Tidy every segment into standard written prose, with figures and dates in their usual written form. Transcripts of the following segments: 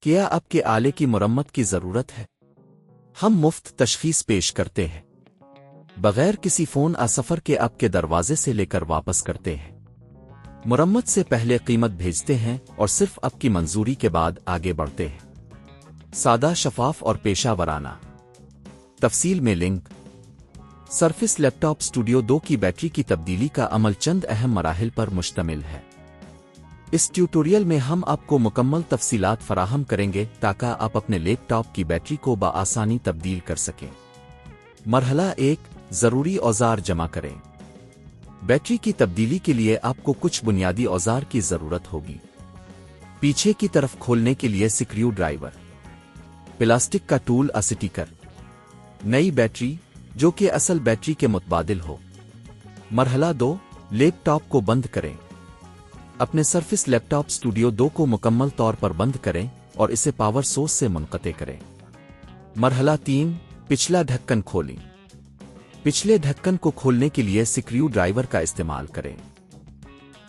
کیا آپ کے آلے کی مرمت کی ضرورت ہے؟ ہم مفت تشخیص پیش کرتے ہیں، بغیر کسی فون سفر کے آپ کے دروازے سے لے کر واپس کرتے ہیں۔ مرمت سے پہلے قیمت بھیجتے ہیں اور صرف آپ کی منظوری کے بعد آگے بڑھتے ہیں۔ سادہ، شفاف اور پیشہ ورانہ۔ تفصیل میں لنک۔ سروس لیپ ٹاپ اسٹوڈیو 2 کی بیٹری کی تبدیلی کا عمل چند اہم مراحل پر مشتمل ہے۔ اس ٹیوٹوریل میں ہم آپ کو مکمل تفصیلات فراہم کریں گے تاکہ آپ اپنے لیپ ٹاپ کی بیٹری کو بآسانی تبدیل کر سکیں۔ مرحلہ 1، ضروری اوزار جمع کریں۔ بیٹری کی تبدیلی کے لیے آپ کو کچھ بنیادی اوزار کی ضرورت ہوگی۔ پیچھے کی طرف کھولنے کے لیے سکریو ڈرائیور، پلاسٹک کا ٹول اسٹیکر، نئی بیٹری جو کہ اصل بیٹری کے متبادل ہو۔ مرحلہ 2، لیپ ٹاپ کو بند کریں۔ اپنے سروس لیپ ٹاپ اسٹوڈیو 2 کو مکمل طور پر بند کریں اور اسے پاور سورس سے منقطع کریں۔ مرحلہ 3، پچھلا ڈھکن کھولیں۔ پچھلے ڈھکن کو کھولنے کے لیے سکریو ڈرائیور کا استعمال کریں۔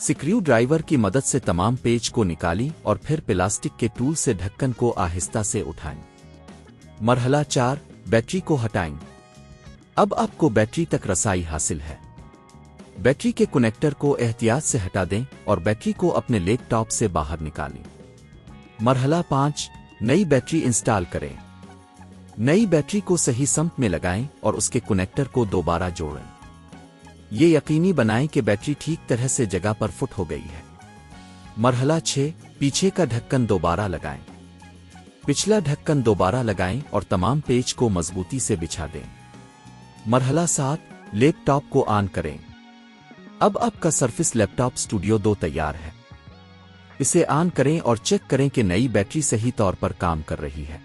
سکریو ڈرائیور کی مدد سے تمام پیچ کو نکالیں اور پھر پلاسٹک کے ٹول سے ڈھکن کو آہستہ سے اٹھائیں۔ مرحلہ 4، بیٹری کو ہٹائیں۔ اب آپ کو بیٹری تک رسائی حاصل ہے۔ بیٹری کے کنیکٹر کو احتیاط سے ہٹا دیں اور بیٹری کو اپنے لیپ ٹاپ سے باہر نکالیں۔ مرحلہ 5، نئی بیٹری انسٹال کریں۔ نئی بیٹری کو صحیح سمت میں لگائیں اور اس کے کنیکٹر کو دوبارہ جوڑیں۔ یہ یقینی بنائیں کہ بیٹری ٹھیک طرح سے جگہ پر فٹ ہو گئی ہے۔ مرحلہ 6، پیچھے کا ڈھکن دوبارہ لگائیں۔ پچھلا ڈھکن دوبارہ لگائیں اور تمام پیچ کو مضبوطی سے بچھا دیں۔ مرحلہ 7، لیپ ٹاپ کو آن کریں۔ اب آپ کا سروس لیپ ٹاپ اسٹوڈیو 2 تیار ہے۔ اسے آن کریں اور چیک کریں کہ نئی بیٹری صحیح طور پر کام کر رہی ہے۔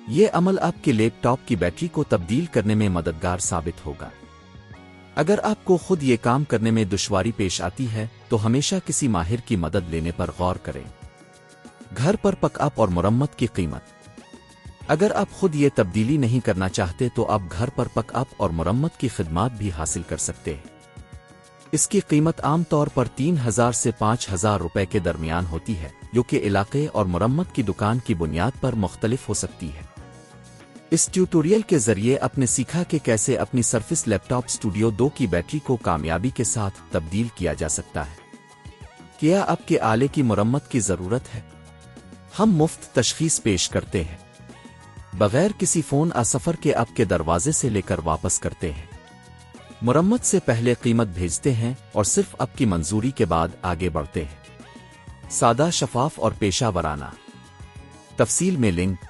یہ عمل آپ کے لیپ ٹاپ کی بیٹری کو تبدیل کرنے میں مددگار ثابت ہوگا۔ اگر آپ کو خود یہ کام کرنے میں دشواری پیش آتی ہے تو ہمیشہ کسی ماہر کی مدد لینے پر غور کریں۔ گھر پر پک اپ اور مرمت کی قیمت۔ اگر آپ خود یہ تبدیلی نہیں کرنا چاہتے تو آپ گھر پر پک اپ اور مرمت کی خدمات بھی حاصل کر سکتے ہیں۔ اس کی قیمت عام طور پر 3000 سے 5000 روپے کے درمیان ہوتی ہے، جو کہ علاقے اور مرمت کی دکان کی بنیاد پر مختلف ہو سکتی ہے۔ اس ٹیوٹوریل کے ذریعے آپ نے سیکھا کہ کیسے اپنی سروس لیپ ٹاپ اسٹوڈیو 2 کی بیٹری کو کامیابی کے ساتھ تبدیل کیا جا سکتا ہے۔ کیا آپ کے آلے کی مرمت کی ضرورت ہے؟ ہم مفت تشخیص پیش کرتے ہیں، بغیر کسی فون سفر کے آپ کے دروازے سے لے کر واپس کرتے ہیں۔ مرمت سے پہلے قیمت بھیجتے ہیں اور صرف آپ کی منظوری کے بعد آگے بڑھتے ہیں۔ سادہ، شفاف اور پیشہ ورانہ۔ تفصیل میں لنک۔